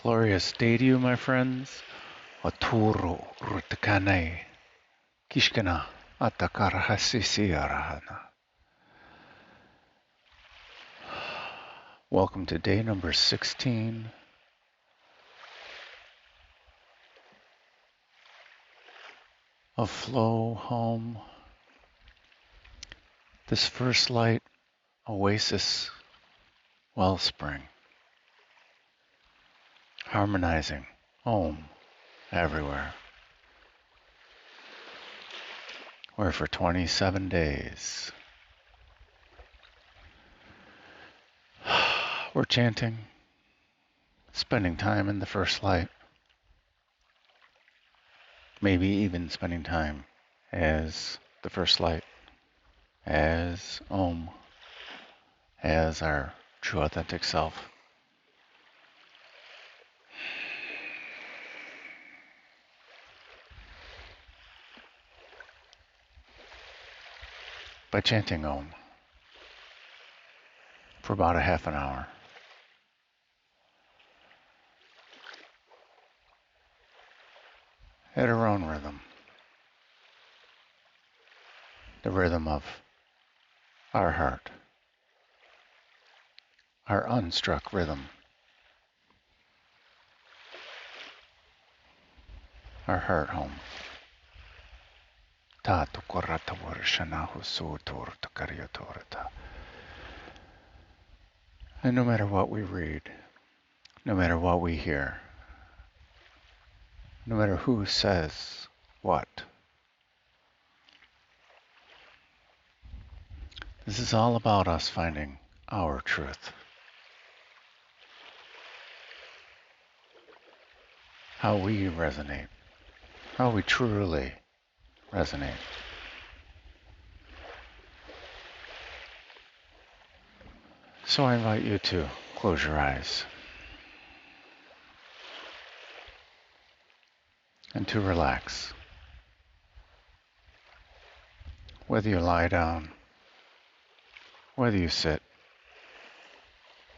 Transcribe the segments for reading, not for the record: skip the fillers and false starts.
Glorious day to you, my friends. Aturo rutakane kishkana atakarahasisiarahana. Welcome to day number 16 of Flow Home. This first light oasis wellspring, harmonizing home everywhere. Where for 27 days we're chanting, spending time in the first light, maybe even spending time as the first light, as hOMe, as our true authentic self. By chanting hOMe for about a half an hour, at our own rhythm, the rhythm of our heart, our unstruck rhythm, our heart home. And no matter what we read, no matter what we hear, no matter who says what, this is all about us finding our truth. How we resonate, how we truly resonate. So I invite you to close your eyes and to relax. Whether you lie down, whether you sit,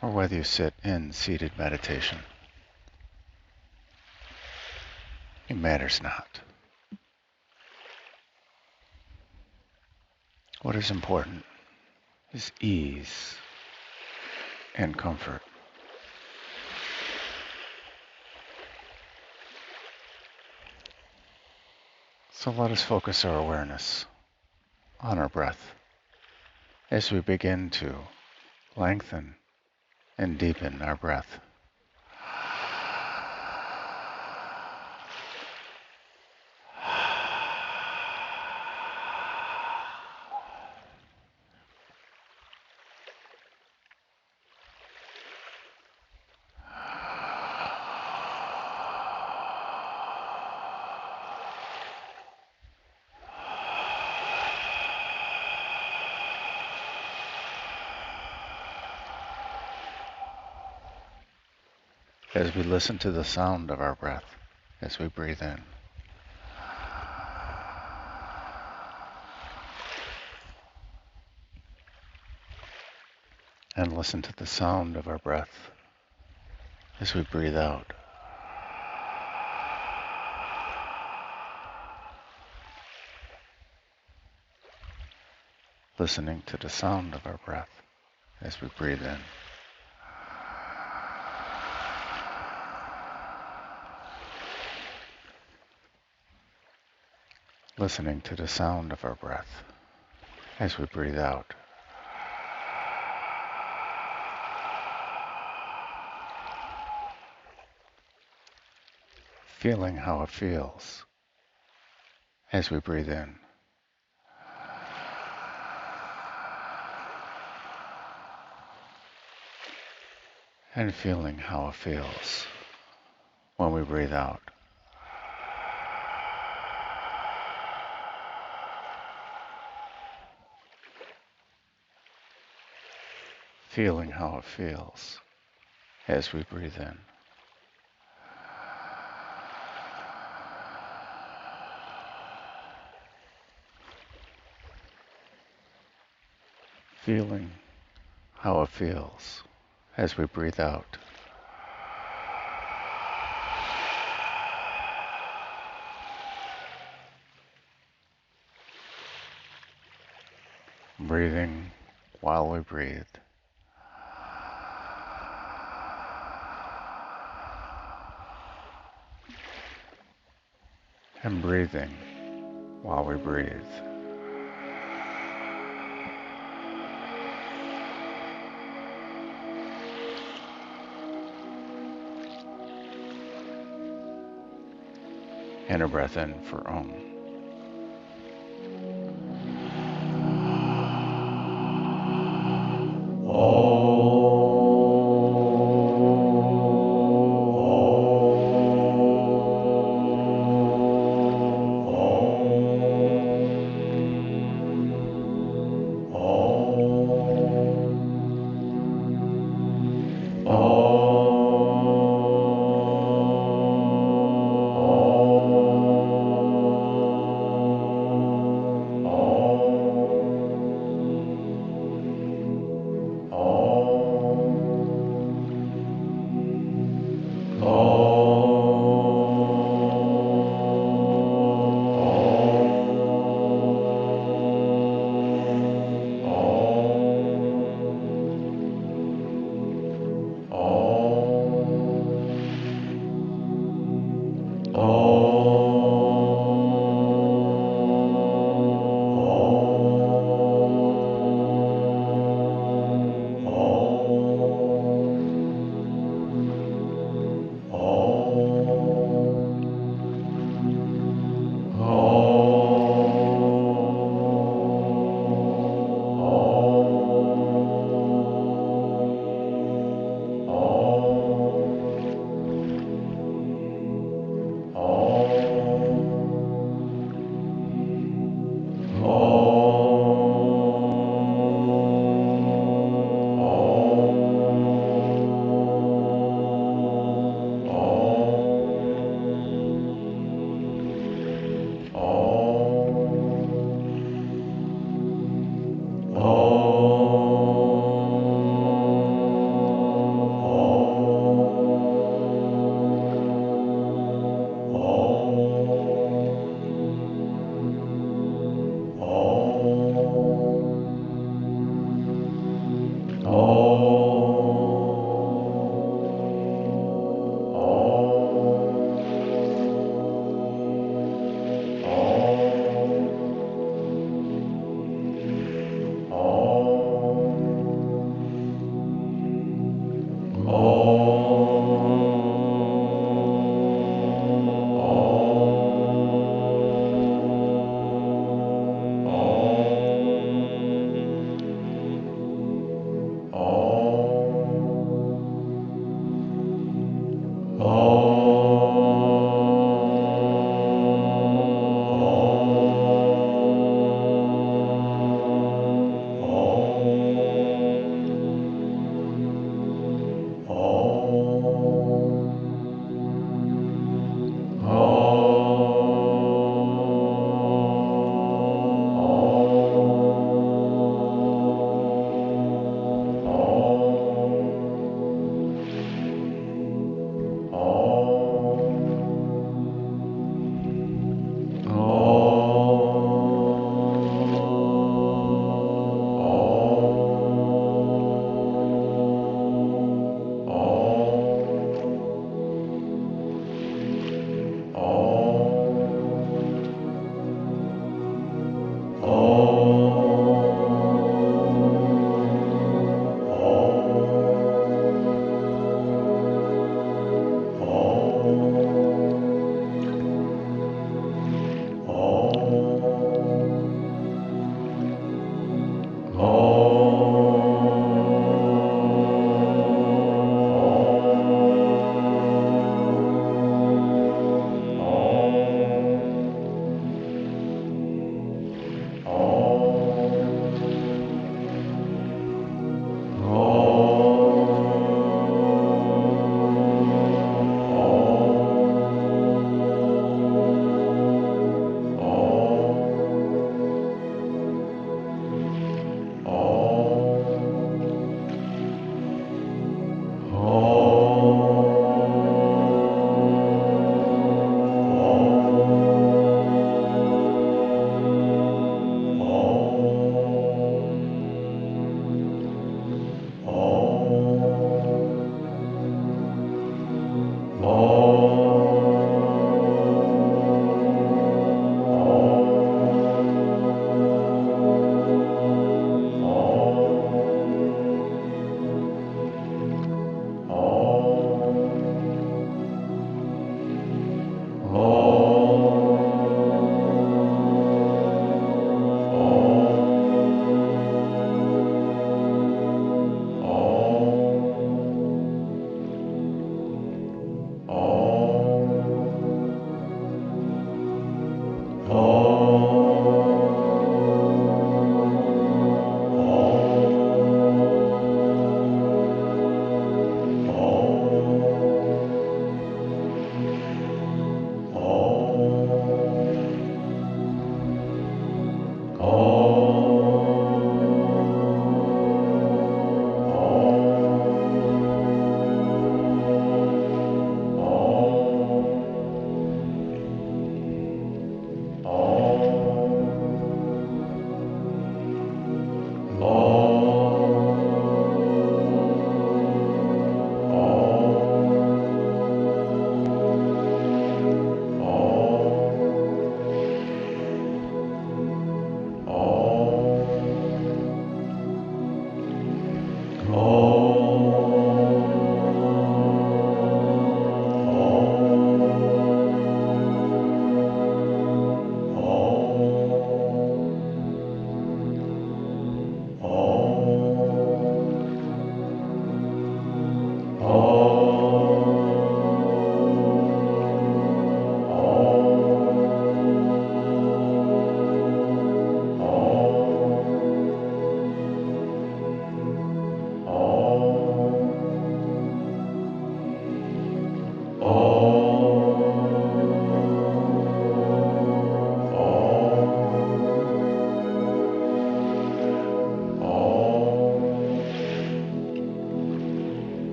or whether you sit in seated meditation, it matters not. What is important is ease and comfort. So let us focus our awareness on our breath as we begin to lengthen and deepen our breath. As we listen to the sound of our breath, as we breathe in, and listen to the sound of our breath as we breathe out. Listening to the sound of our breath as we breathe in. Listening to the sound of our breath as we breathe out. Feeling how it feels as we breathe in. And feeling how it feels when we breathe out. Feeling how it feels as we breathe in. Feeling how it feels as we breathe out. breathing while we breathe. And breathing while we breathe. And a breath in for Om.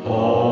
Om.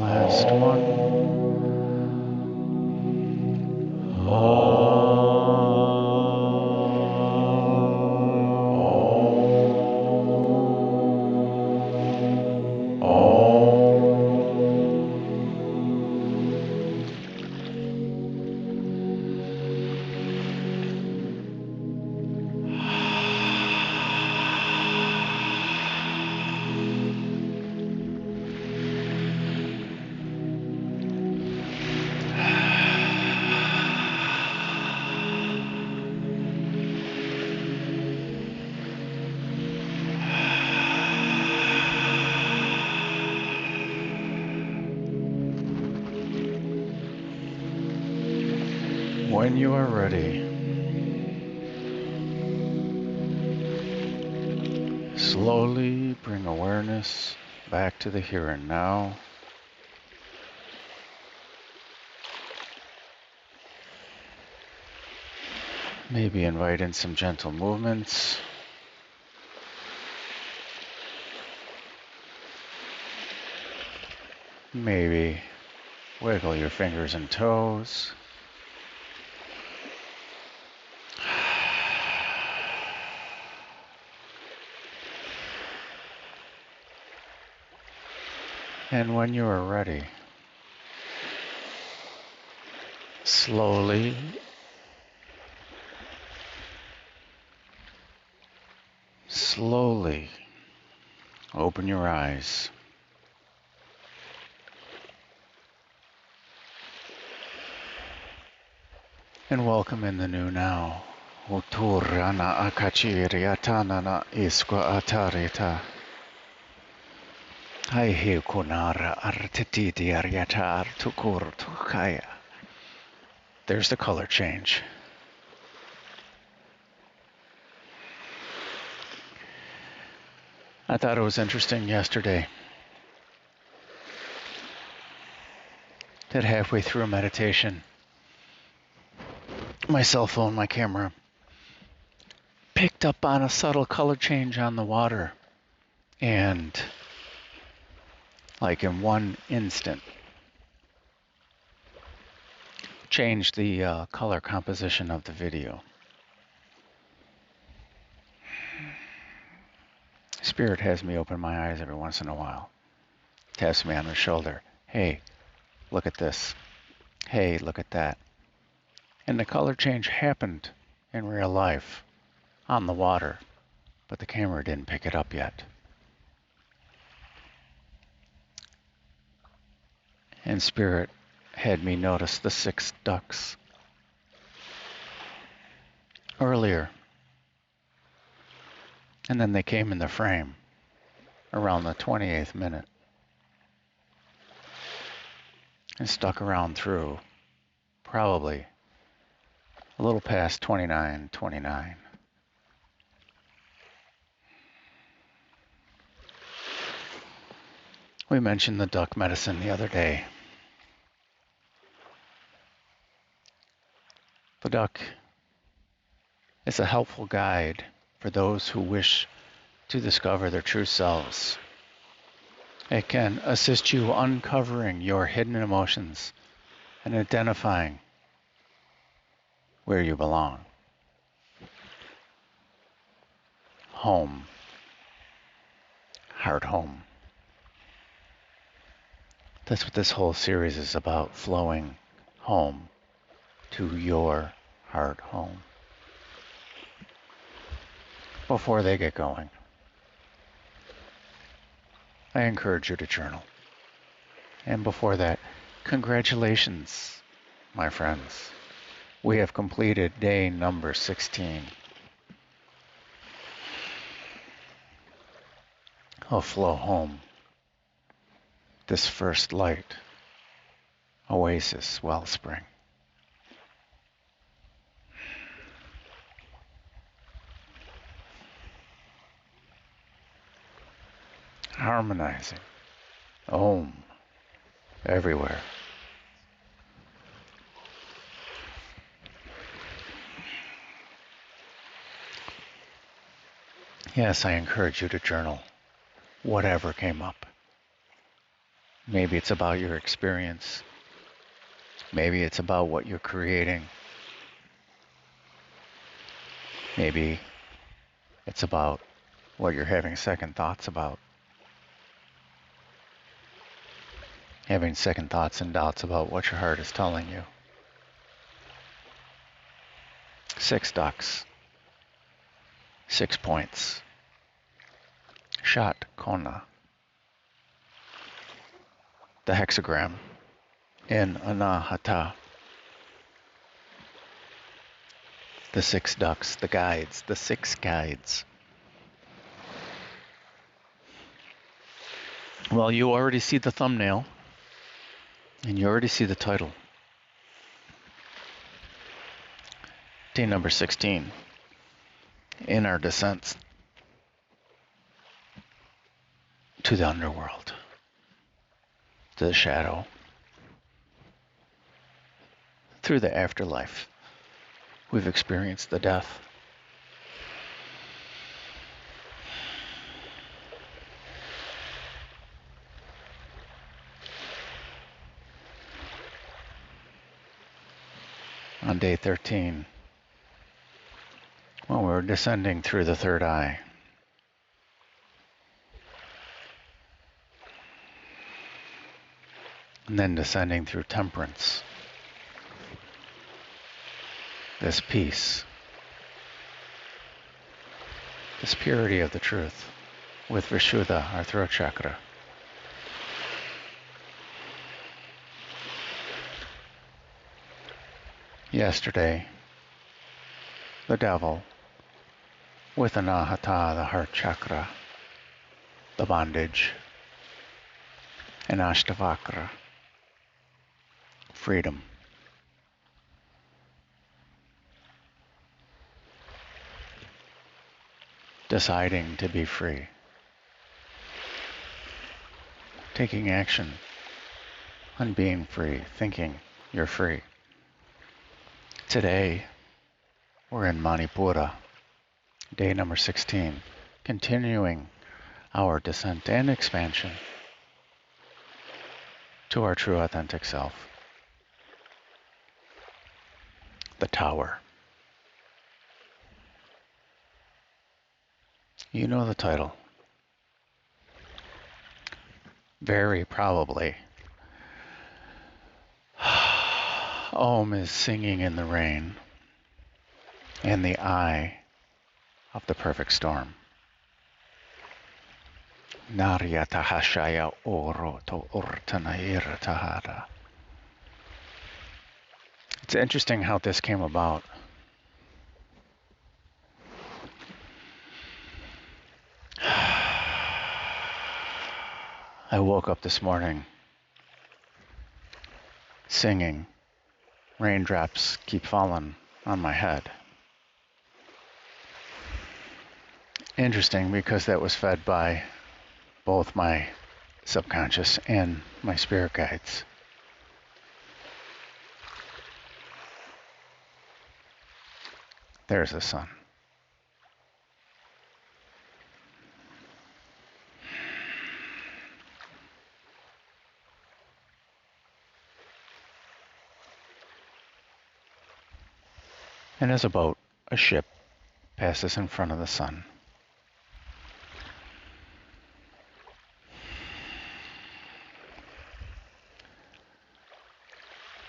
Last one. When you are ready, slowly bring awareness back to the here and now. Maybe invite in some gentle movements. Maybe wiggle your fingers and toes. And when you are ready, slowly open your eyes. And welcome in the new now. Uturana akachiriatanana iskwa atarita. Aihe kunara artititi ariata artukur tukaya. There's the color change. I thought it was interesting yesterday that halfway through a meditation, my cell phone, my camera, picked up on a subtle color change on the water. And like in one instant, changed the color composition of the video. Spirit has me open my eyes every once in a while. Taps me on the shoulder. Hey, look at this. Hey, look at that. And the color change happened in real life on the water, but the camera didn't pick it up yet. And Spirit had me notice the 6 ducks earlier. And then they came in the frame around the 28th minute and stuck around through probably a little past 29:29. We mentioned the duck medicine the other day. The duck is a helpful guide for those who wish to discover their true selves. It can assist you uncovering your hidden emotions and identifying where you belong. Home. Heart home. That's what this whole series is about, flowing home to your heart home. Before they get going, I encourage you to journal. And before that, congratulations, my friends. We have completed day number 16 of Flow Home, this first light, oasis, wellspring. Harmonizing, hOMe, everywhere. Yes, I encourage you to journal whatever came up. Maybe it's about your experience. Maybe it's about what you're creating. Maybe it's about what you're having second thoughts about. Having second thoughts and doubts about what your heart is telling you. 6 ducks. 6 points. Shot kona. The hexagram in anahata. The 6 ducks, the guides, the 6 guides. Well, you already see the thumbnail, and you already see the title. Day number 16. In our descent to the underworld, to the shadow, through the afterlife. We've experienced the death. On day 13, when we're descending through the third eye, and then descending through temperance, this peace, this purity of the truth, with Vishuddha, our throat chakra. Yesterday, the devil, with anahata, the heart chakra, the bondage, and ashtavakra, freedom. Deciding to be free. Taking action on being free, thinking you're free. Today, we're in Manipura, day number 16, continuing our descent and expansion to our true authentic self. The Tower. You know the title. Very probably. hOMe is singing in the rain and the eye of the perfect storm. Naryata hashaya oro to urtanaira tahara. It's interesting how this came about. I woke up this morning singing. Raindrops keep falling on my head. Interesting, because that was fed by both my subconscious and my spirit guides. There's the sun. And as a boat, a ship, passes in front of the sun.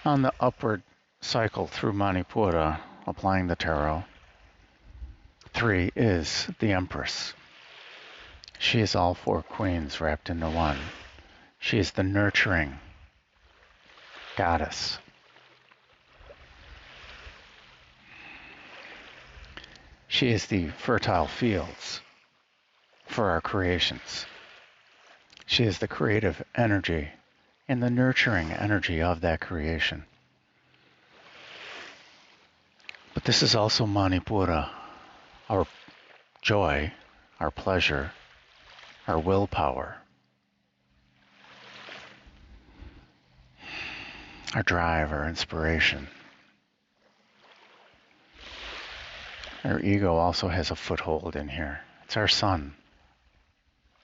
On the upward cycle through Manipura, applying the tarot, 3 is the Empress. She is all 4 queens wrapped into one. She is the nurturing goddess. She is the fertile fields for our creations. She is the creative energy and the nurturing energy of that creation. But this is also Manipura, our joy, our pleasure, our willpower, our drive, our inspiration. Our ego also has a foothold in here. It's our sun,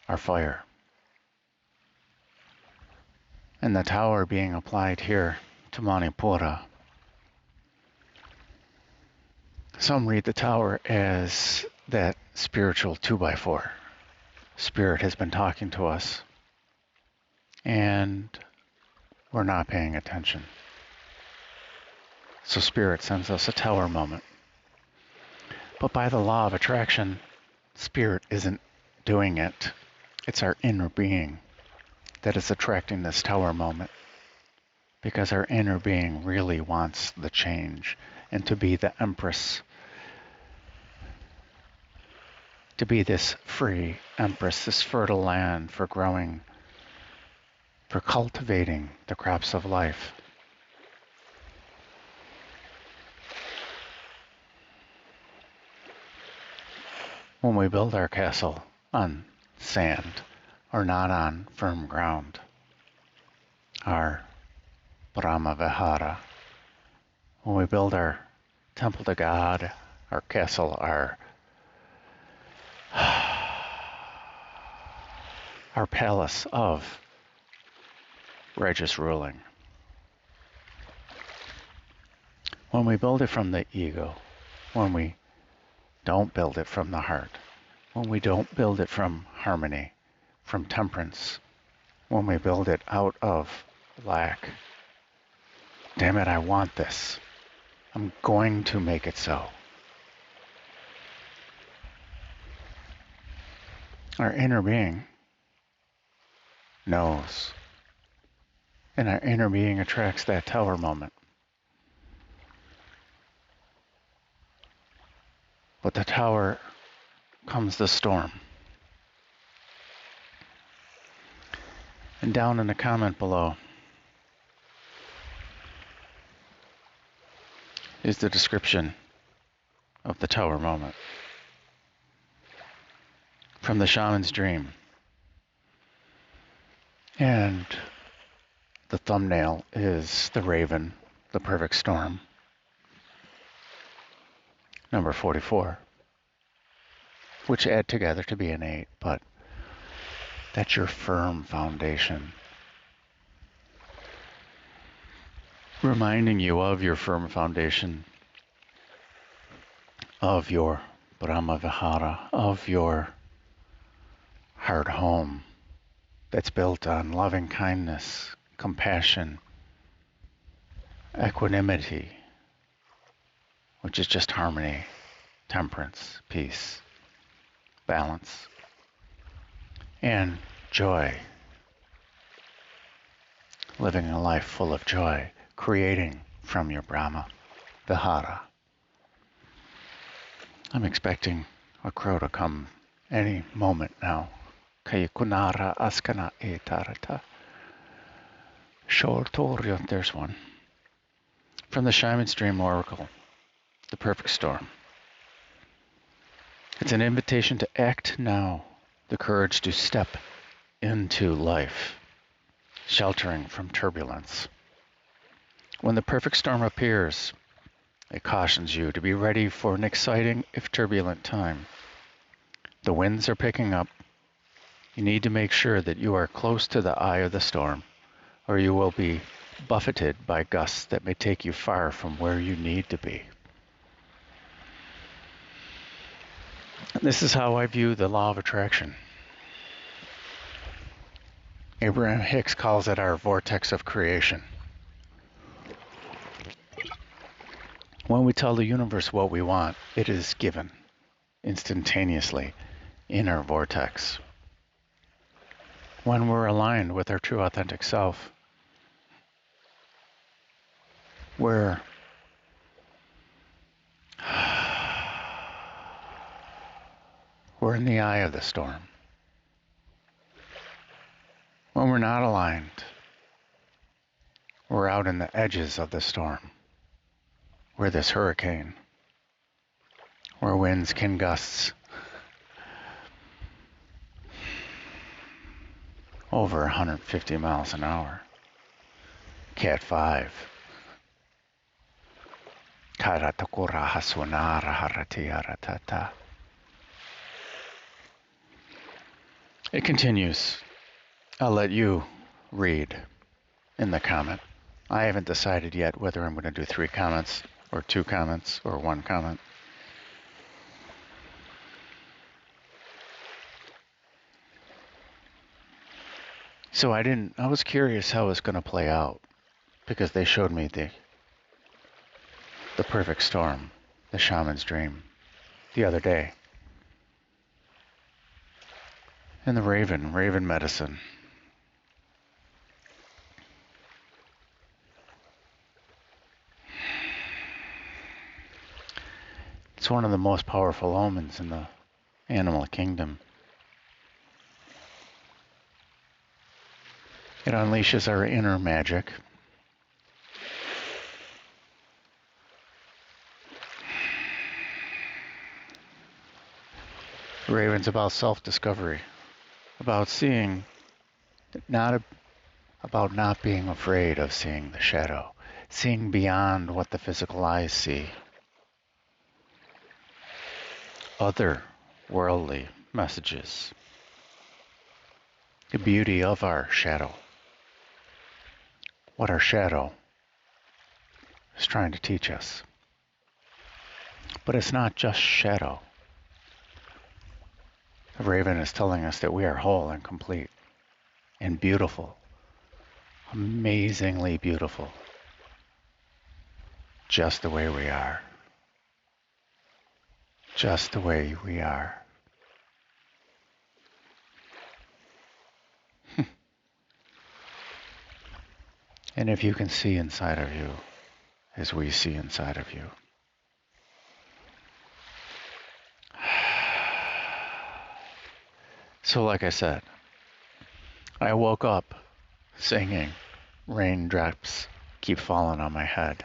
our fire. And the tower being applied here to Manipura. Some read the tower as that spiritual 2x4. Spirit has been talking to us, and we're not paying attention. So Spirit sends us a tower moment. But by the law of attraction, Spirit isn't doing it. It's our inner being that is attracting this tower moment, because our inner being really wants the change and to be the empress, to be this free empress, this fertile land for growing, for cultivating the crops of life. When we build our castle on sand or not on firm ground, our Brahma Vihara, when we build our temple to God, our castle, our palace of righteous ruling, when we build it from the ego, when we don't build it from the heart, when we don't build it from harmony, from temperance, when we build it out of lack, damn it, I want this. I'm going to make it so. Our inner being knows. And our inner being attracts that tower moment. With the tower comes the storm. And down in the comment below is the description of the tower moment from the shaman's dream. And the thumbnail is the raven, the perfect storm, number 44, which add together to be an 8, but that's your firm foundation. Reminding you of your firm foundation, of your Brahma Vihara, of your heart home that's built on loving kindness, compassion, equanimity, which is just harmony, temperance, peace, balance, and joy. Living a life full of joy, creating from your Brahma Vihara. I'm expecting a crow to come any moment now. Kayikunara askana etarata. Shortorion, there's one. From the Shaman's Dream Oracle, the perfect storm. It's an invitation to act now, the courage to step into life, sheltering from turbulence. When the perfect storm appears, it cautions you to be ready for an exciting, if turbulent, time. The winds are picking up. You need to make sure that you are close to the eye of the storm, or you will be buffeted by gusts that may take you far from where you need to be. This is how I view the law of attraction. Abraham Hicks calls it our vortex of creation. When we tell the universe what we want, it is given instantaneously in our vortex. When we're aligned with our true authentic self, we're in the eye of the storm. When we're not aligned, we're out in the edges of the storm. We're this hurricane, where winds can gust over 150 miles an hour. Cat 5. Karatakura haswanara harati haratata. It continues. I'll let you read in the comment. I haven't decided yet whether I'm going to do 3 comments or 2 comments or 1 comment. So I was curious how it was going to play out because they showed me the perfect storm, the shaman's dream, the other day. And the raven medicine. It's one of the most powerful omens in the animal kingdom. It unleashes our inner magic. The raven's about self-discovery, about seeing, about not being afraid of seeing the shadow, seeing beyond what the physical eyes see. Other worldly messages. The beauty of our shadow. What our shadow is trying to teach us. But it's not just shadow. The raven is telling us that we are whole and complete and beautiful, amazingly beautiful, just the way we are. Just the way we are. And if you can see inside of you as we see inside of you, so like I said, I woke up singing, raindrops keep falling on my head.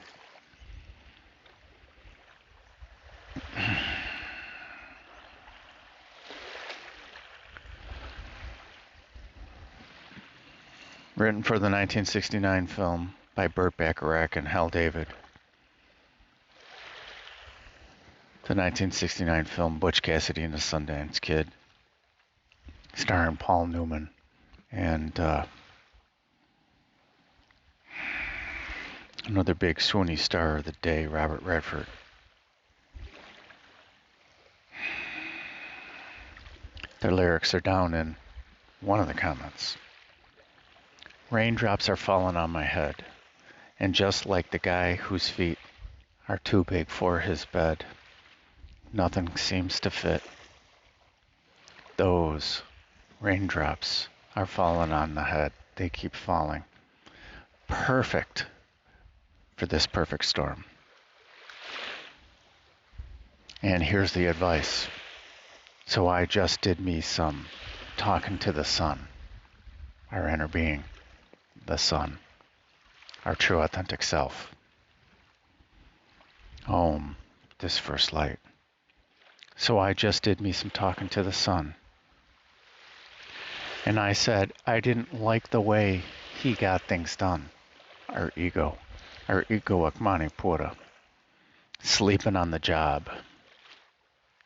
Written for the 1969 film by Burt Bacharach and Hal David. The 1969 film Butch Cassidy and the Sundance Kid, starring Paul Newman and another big swoony star of the day, Robert Redford. Their lyrics are down in one of the comments. Raindrops are falling on my head, and just like the guy whose feet are too big for his bed, nothing seems to fit. Those raindrops are falling on the head. They keep falling. Perfect for this perfect storm. And here's the advice. So I just did me some talking to the sun, our inner being, the sun, our true authentic self. hOMe, this first light. So I just did me some talking to the sun. And I said, I didn't like the way he got things done. Our ego Manipura, sleeping on the job.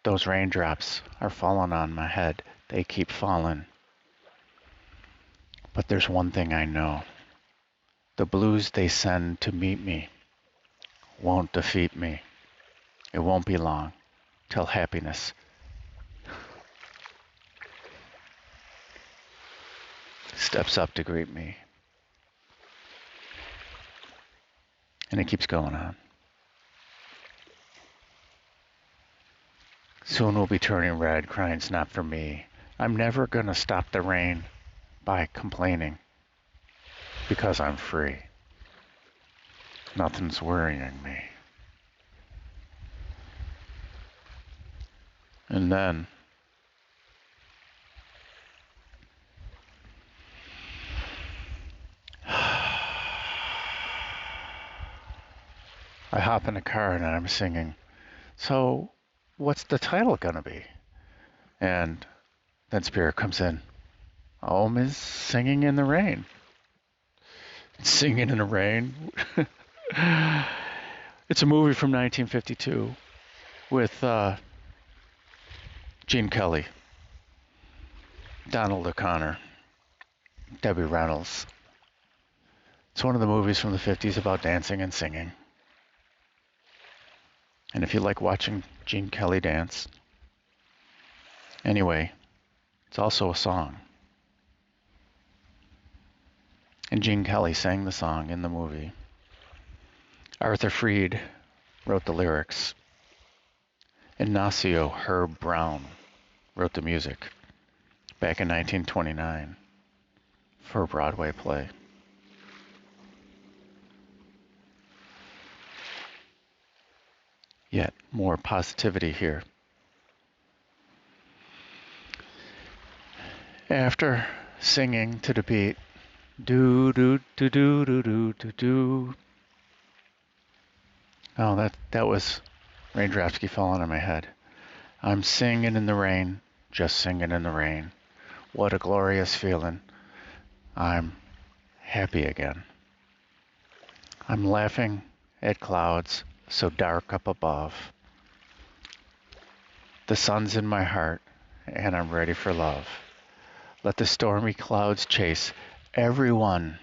Those raindrops are falling on my head. They keep falling. But there's one thing I know. The blues they send to meet me won't defeat me. It won't be long till happiness steps up to greet me. And it keeps going on. Soon we'll be turning red, crying's not for me. I'm never gonna stop the rain by complaining because I'm free. Nothing's worrying me. And then I hop in a car and I'm singing, so what's the title gonna be? And then Spirit comes in. hOMe is singing in the rain. Singing in the rain. It's a movie from 1952 with Gene Kelly, Donald O'Connor, Debbie Reynolds, It's one of the movies from the 50s about dancing and singing. And if you like watching Gene Kelly dance, anyway, it's also a song. And Gene Kelly sang the song in the movie. Arthur Freed wrote the lyrics. Ignacio Herb Brown wrote the music back in 1929 for a Broadway play. Yet more positivity here. After singing to the beat, do do do do do do do do. Oh, that was raindrops keep falling on my head. I'm singing in the rain, just singing in the rain. What a glorious feeling. I'm happy again. I'm laughing at clouds so dark up above. The sun's in my heart, and I'm ready for love. Let the stormy clouds chase everyone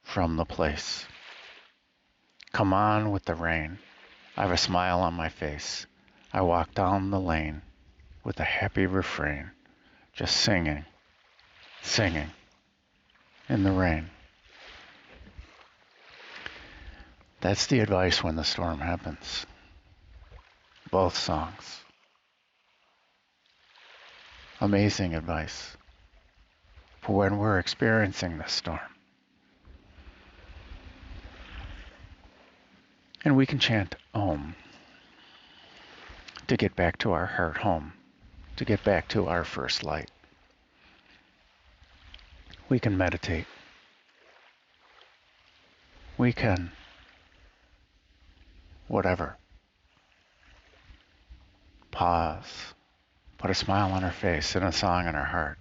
from the place. Come on with the rain. I have a smile on my face. I walk down the lane with a happy refrain, just singing, singing in the rain. That's the advice when the storm happens. Both songs. Amazing advice for when we're experiencing the storm. And we can chant hOMe to get back to our heart home, to get back to our first light. We can meditate. We can whatever. Pause. Put a smile on our face and a song in our heart.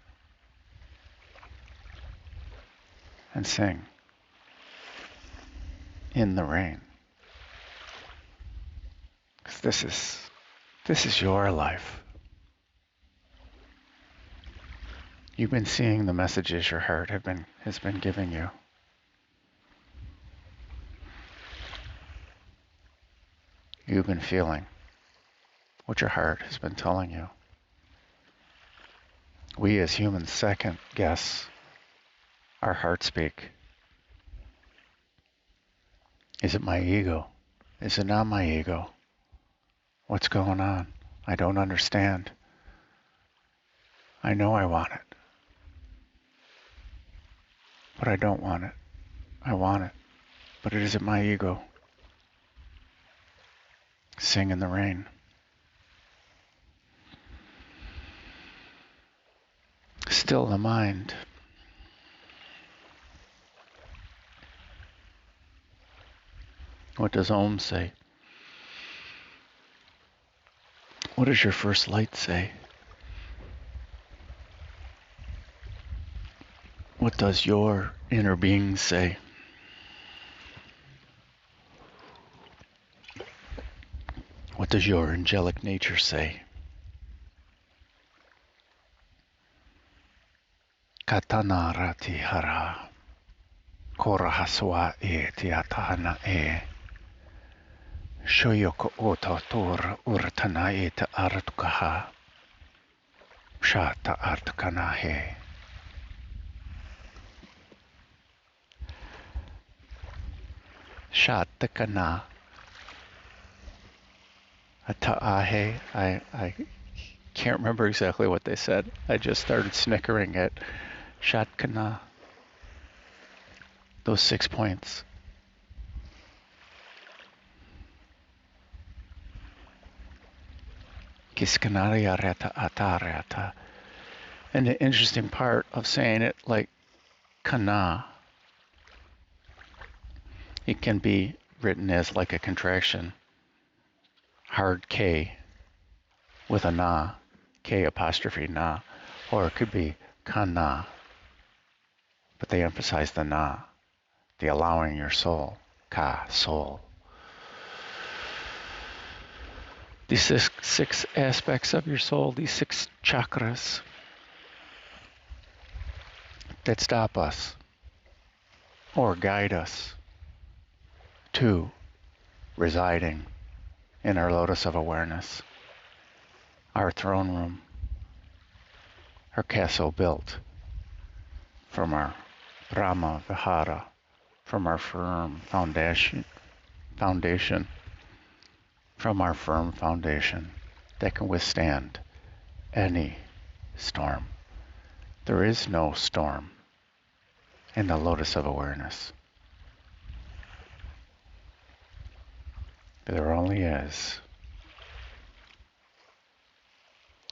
And sing in the rain. 'Cause this is your life. You've been seeing the messages your heart has been giving you. You've been feeling what your heart has been telling you. We as humans second guess our heart speak. Is it my ego? Is it not my ego? What's going on? I don't understand. I know I want it. But I don't want it. I want it. But it isn't my ego. Sing in the rain. Still the mind. What does hOMe say? What does your first light say? What does your inner being say? What does your angelic nature say? Katana rati hara, korahaswa e tiatahana e, shoyoko ota tor urtana e ta artukaha, shata artukana he. Shatakana Ata'ahe. I can't remember exactly what they said. I just started snickering at Shatkana. Those 6 points. Kiskanariya reta atareta. And the interesting part of saying it like kana, it can be written as like a contraction. Hard K with a na, K apostrophe na, or it could be kana, but they emphasize the na, the allowing your soul, ka, soul. These six aspects of your soul, these 6 chakras that stop us or guide us to residing in our lotus of awareness, our throne room, our castle built from our Brahma Vihara, from our firm foundation, from our firm foundation that can withstand any storm. There is no storm in the lotus of awareness. There only is.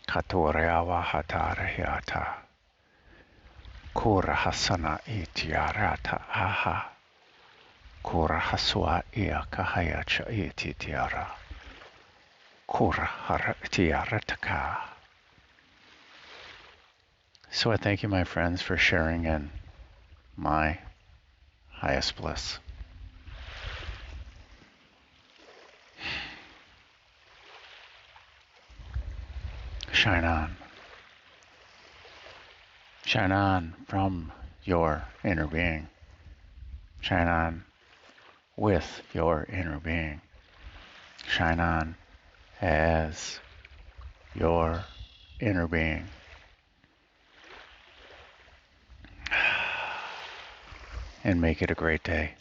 Katoreawa hatarahiata. Kura hasana itiarata aha. Kura hasua ia kahayacha ititiara. Kura haratiarataka. So I thank you, my friends, for sharing in my highest bliss. Shine on. Shine on from your inner being. Shine on with your inner being. Shine on as your inner being. And make it a great day.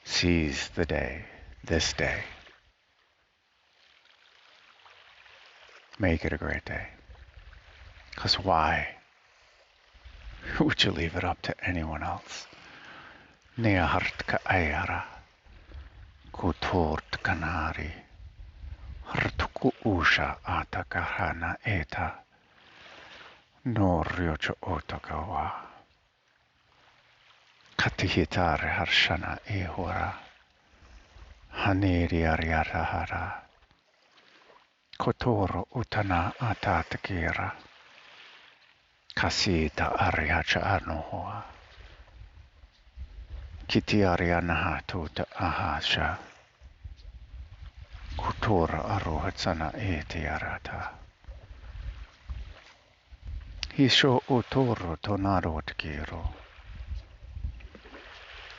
Seize the day, this day. Make it a great day. Because why would you leave it up to anyone else? Niahartka ayara, kutort kanari, hartuku usha atakahana eta, no ryocho otakawa. Katihitare harshana ehura, haniri ariatahara, kotoro utana atatakira, kasita ariacha anohua, kiti arianaha tuta ahasha, kutora arohatsana etiarata. Hisho utoro tonaro tkiro.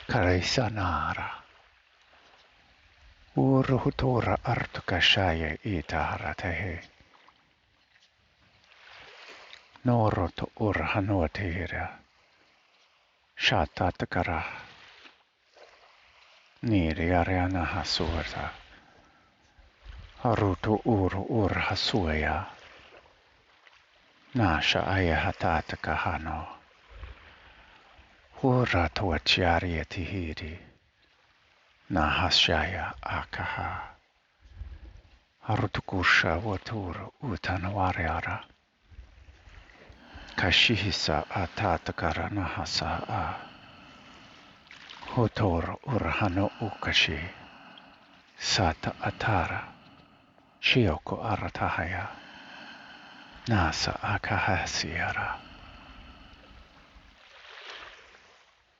Karaisanara Uruhutora Artukashaya Itaharatehe Noroto Urhanuatira Shatatakara Niriariana Hasurta Harutu Uru Urhasuya Nasha Ayahatataka Hura tuachiaria tihiri, nahashaya akaha, harutukusha waturu utanawariara, kashihisa atatakara nahasa a, hotor urhano ukashi, sata atara, shioko aratahaya, nasa akahasiara.